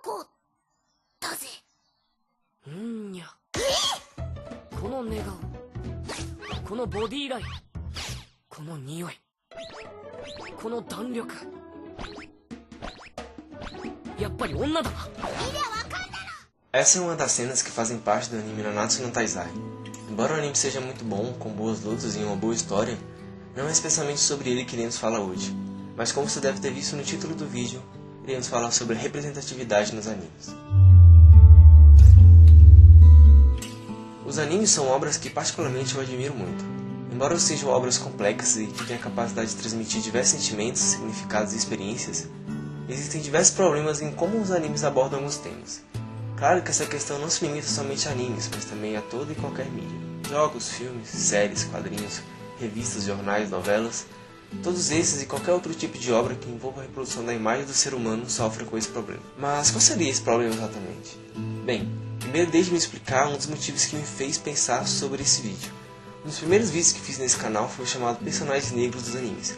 子だぜ。にゃ。この寝顔、このボディライン、この匂い、この弾力、やっぱり女だな。 Essa é uma das cenas que fazem parte do anime Nanatsu no Taizai. Embora o anime seja muito bom, com boas lutas e uma boa história, não é especialmente sobre ele que iremos falar hoje, mas como você deve ter visto no título do vídeo, iremos falar sobre representatividade nos animes. Os animes são obras que particularmente eu admiro muito. Embora sejam obras complexas e que tenham a capacidade de transmitir diversos sentimentos, significados e experiências, existem diversos problemas em como os animes abordam alguns temas. Claro que essa questão não se limita somente a animes, mas também a toda e qualquer mídia. Jogos, filmes, séries, quadrinhos, revistas, jornais, novelas, todos esses e qualquer outro tipo de obra que envolva a reprodução da imagem do ser humano sofrem com esse problema. Mas qual seria esse problema exatamente? Bem, primeiro deixe-me explicar um dos motivos que me fez pensar sobre esse vídeo. Um dos primeiros vídeos que fiz nesse canal foi o chamado Personagens Negros dos Animes.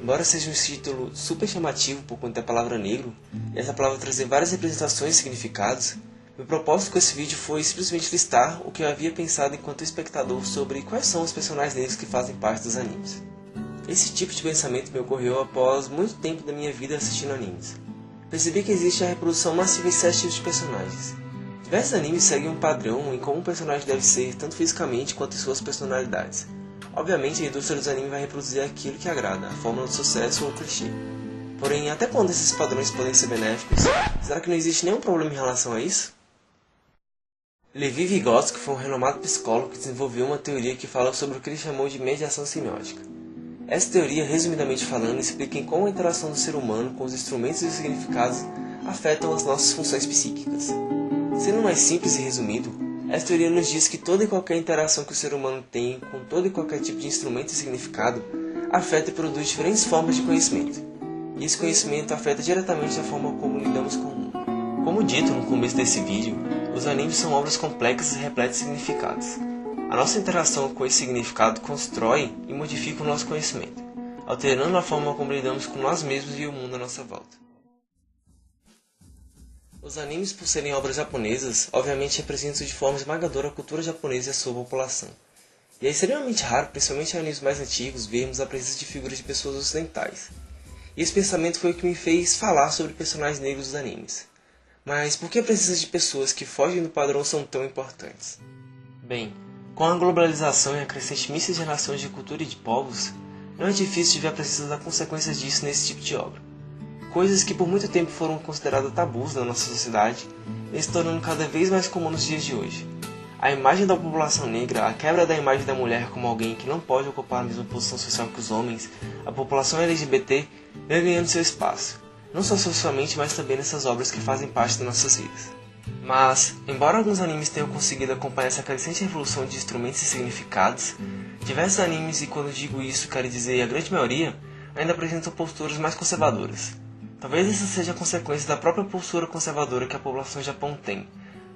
Embora seja um título super chamativo por conta da palavra negro, e essa palavra trazer várias representações e significados, meu propósito com esse vídeo foi simplesmente listar o que eu havia pensado enquanto espectador sobre quais são os personagens negros que fazem parte dos animes. Esse tipo de pensamento me ocorreu após muito tempo da minha vida assistindo animes. Percebi que existe a reprodução massiva em 7 tipos de personagens. Diversos animes seguem um padrão em como um personagem deve ser, tanto fisicamente quanto em suas personalidades. Obviamente a indústria dos animes vai reproduzir aquilo que agrada, a fórmula do sucesso ou o clichê. Porém, até quando esses padrões podem ser benéficos? Será que não existe nenhum problema em relação a isso? Levi Vygotsky foi um renomado psicólogo que desenvolveu uma teoria que fala sobre o que ele chamou de mediação semiótica. Essa teoria, resumidamente falando, explica em como a interação do ser humano com os instrumentos e os significados afetam as nossas funções psíquicas. Sendo mais simples e resumido, essa teoria nos diz que toda e qualquer interação que o ser humano tem com todo e qualquer tipo de instrumento e significado afeta e produz diferentes formas de conhecimento. E esse conhecimento afeta diretamente a forma como lidamos com o mundo. Como dito no começo desse vídeo, os animes são obras complexas e repletas de significados. A nossa interação com esse significado constrói e modifica o nosso conhecimento, alterando a forma como lidamos com nós mesmos e o mundo à nossa volta. Os animes, por serem obras japonesas, obviamente representam de forma esmagadora a cultura japonesa e a sua população. E é extremamente raro, principalmente em animes mais antigos, vermos a presença de figuras de pessoas ocidentais. E esse pensamento foi o que me fez falar sobre personagens negros dos animes. Mas por que a presença de pessoas que fogem do padrão são tão importantes? Bem, com a globalização e a crescente miscigenação de cultura e de povos, não é difícil de ver a presença das consequências disso nesse tipo de obra. Coisas que por muito tempo foram consideradas tabus na nossa sociedade, vêm se tornando cada vez mais comum nos dias de hoje. A imagem da população negra, a quebra da imagem da mulher como alguém que não pode ocupar a mesma posição social que os homens, a população LGBT, vem ganhando seu espaço. Não só socialmente, mas também nessas obras que fazem parte das nossas vidas. Mas, embora alguns animes tenham conseguido acompanhar essa crescente evolução de instrumentos e significados, diversos animes, e quando digo isso quero dizer a grande maioria, ainda apresentam posturas mais conservadoras. Talvez essa seja a consequência da própria postura conservadora que a população do Japão tem,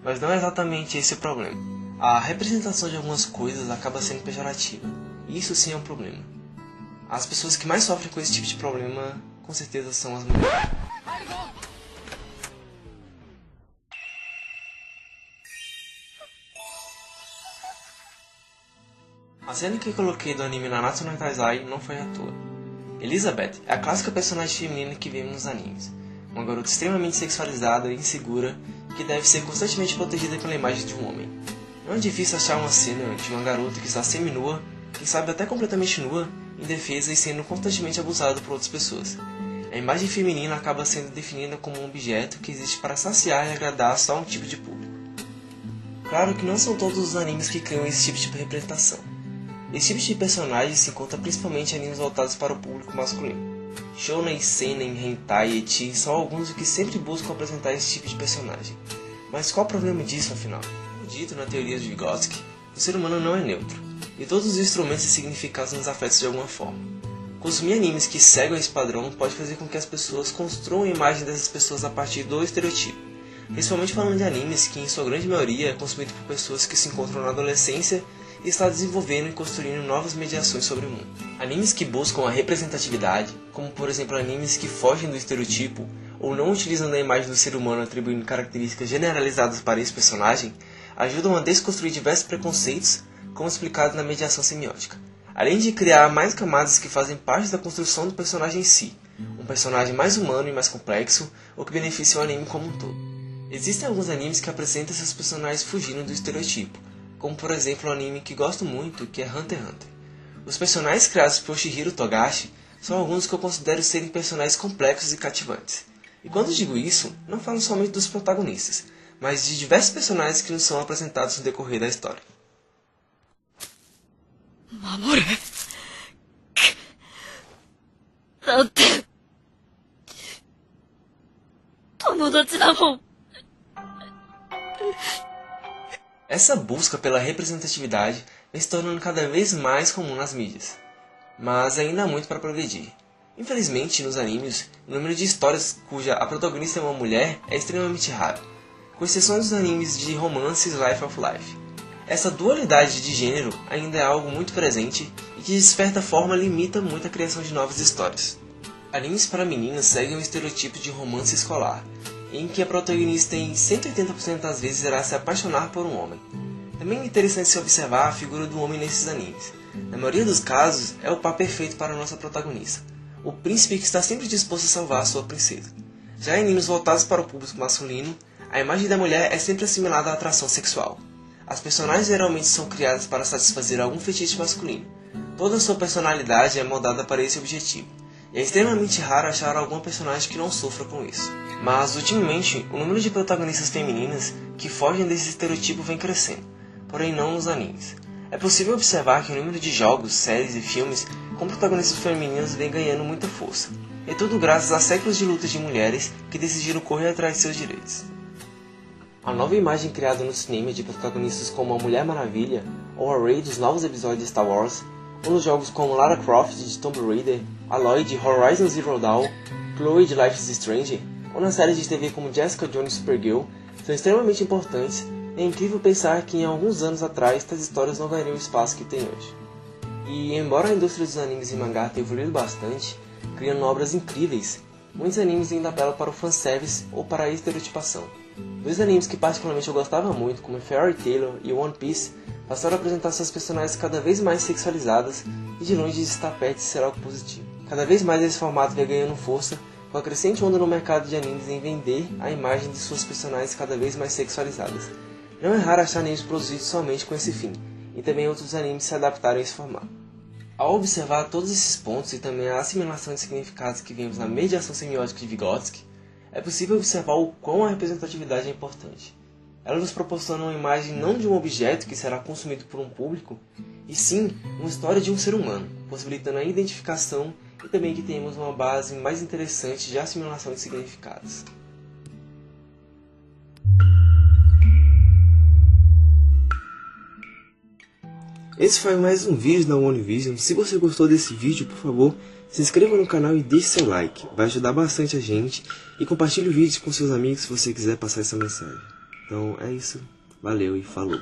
mas não é exatamente esse o problema. A representação de algumas coisas acaba sendo pejorativa, e isso sim é um problema. As pessoas que mais sofrem com esse tipo de problema, com certeza são as mulheres. A cena que eu coloquei do anime Nanatsu no Taizai não foi à toa. Elizabeth é a clássica personagem feminina que vemos nos animes. Uma garota extremamente sexualizada e insegura que deve ser constantemente protegida pela imagem de um homem. Não é difícil achar uma cena de uma garota que está semi-nua, quem sabe até completamente nua, indefesa e sendo constantemente abusada por outras pessoas. A imagem feminina acaba sendo definida como um objeto que existe para saciar e agradar só um tipo de público. Claro que não são todos os animes que criam esse tipo de representação. Esse tipo de personagem se encontra principalmente em animes voltados para o público masculino. Shounen, Seinen, Hentai e Ecchi são alguns dos que sempre buscam apresentar esse tipo de personagem. Mas qual o problema disso afinal? Como dito na teoria de Vygotsky, o ser humano não é neutro, e todos os instrumentos e significados nos afetam de alguma forma. Consumir animes que seguem esse padrão pode fazer com que as pessoas construam a imagem dessas pessoas a partir do estereotipo. Principalmente falando de animes que, em sua grande maioria, é consumido por pessoas que se encontram na adolescência e está desenvolvendo e construindo novas mediações sobre o mundo. Animes que buscam a representatividade, como por exemplo animes que fogem do estereotipo, ou não utilizando a imagem do ser humano atribuindo características generalizadas para esse personagem, ajudam a desconstruir diversos preconceitos, como explicado na mediação semiótica, além de criar mais camadas que fazem parte da construção do personagem em si, um personagem mais humano e mais complexo, o que beneficia o anime como um todo. Existem alguns animes que apresentam seus personagens fugindo do estereotipo, como por exemplo um anime que gosto muito, que é Hunter x Hunter. Os personagens criados por Shihiro Togashi são alguns que eu considero serem personagens complexos e cativantes. E quando digo isso, não falo somente dos protagonistas, mas de diversos personagens que nos são apresentados no decorrer da história. Mamoru. だって友達だもん。 Essa busca pela representatividade vem se tornando cada vez mais comum nas mídias, mas ainda há muito para progredir. Infelizmente, nos animes, o número de histórias cuja a protagonista é uma mulher é extremamente raro, com exceção dos animes de romance e Slice of Life. Essa dualidade de gênero ainda é algo muito presente e que de certa forma limita muito a criação de novas histórias. Animes para meninas seguem um estereotipo de romance escolar, em que a protagonista em 180% das vezes irá se apaixonar por um homem. Também é interessante se observar a figura do homem nesses animes. Na maioria dos casos, é o par perfeito para a nossa protagonista, o príncipe que está sempre disposto a salvar a sua princesa. Já em animes voltados para o público masculino, a imagem da mulher é sempre assimilada à atração sexual. As personagens geralmente são criadas para satisfazer algum fetiche masculino. Toda a sua personalidade é moldada para esse objetivo, e é extremamente raro achar algum personagem que não sofra com isso. Mas, ultimamente, o número de protagonistas femininas que fogem desse estereotipo vem crescendo, porém não nos animes. É possível observar que o número de jogos, séries e filmes com protagonistas femininas vem ganhando muita força, e tudo graças a séculos de lutas de mulheres que decidiram correr atrás de seus direitos. A nova imagem criada no cinema de protagonistas como a Mulher Maravilha, ou a Rey dos novos episódios de Star Wars, ou nos jogos como Lara Croft de Tomb Raider, Aloy de Horizon Zero Dawn, Chloe de Life is Strange, ou nas séries de TV como Jessica Jones e Supergirl, são extremamente importantes, e é incrível pensar que em alguns anos atrás tais histórias não ganhariam o espaço que tem hoje. E embora a indústria dos animes e mangá tenha evoluído bastante, criando obras incríveis, muitos animes ainda apelam para o fanservice ou para a estereotipação. Dois animes que particularmente eu gostava muito, como Fairy Tail e One Piece, passaram a apresentar seus personagens cada vez mais sexualizadas e de longe de estar perto de ser algo positivo. Cada vez mais esse formato vem ganhando força, com a crescente onda no mercado de animes em vender a imagem de suas personagens cada vez mais sexualizadas. Não é raro achar animes produzidos somente com esse fim, e também outros animes se adaptaram a esse formato. Ao observar todos esses pontos e também a assimilação de significados que vimos na mediação semiótica de Vygotsky, é possível observar o quão a representatividade é importante. Ela nos proporciona uma imagem não de um objeto que será consumido por um público, e sim uma história de um ser humano, possibilitando a identificação e também que tenhamos uma base mais interessante de assimilação de significados. Esse foi mais um vídeo da One Vision. Se você gostou desse vídeo, por favor, se inscreva no canal e deixe seu like. Vai ajudar bastante a gente. E compartilhe o vídeo com seus amigos se você quiser passar essa mensagem. Então é isso. Valeu e falou.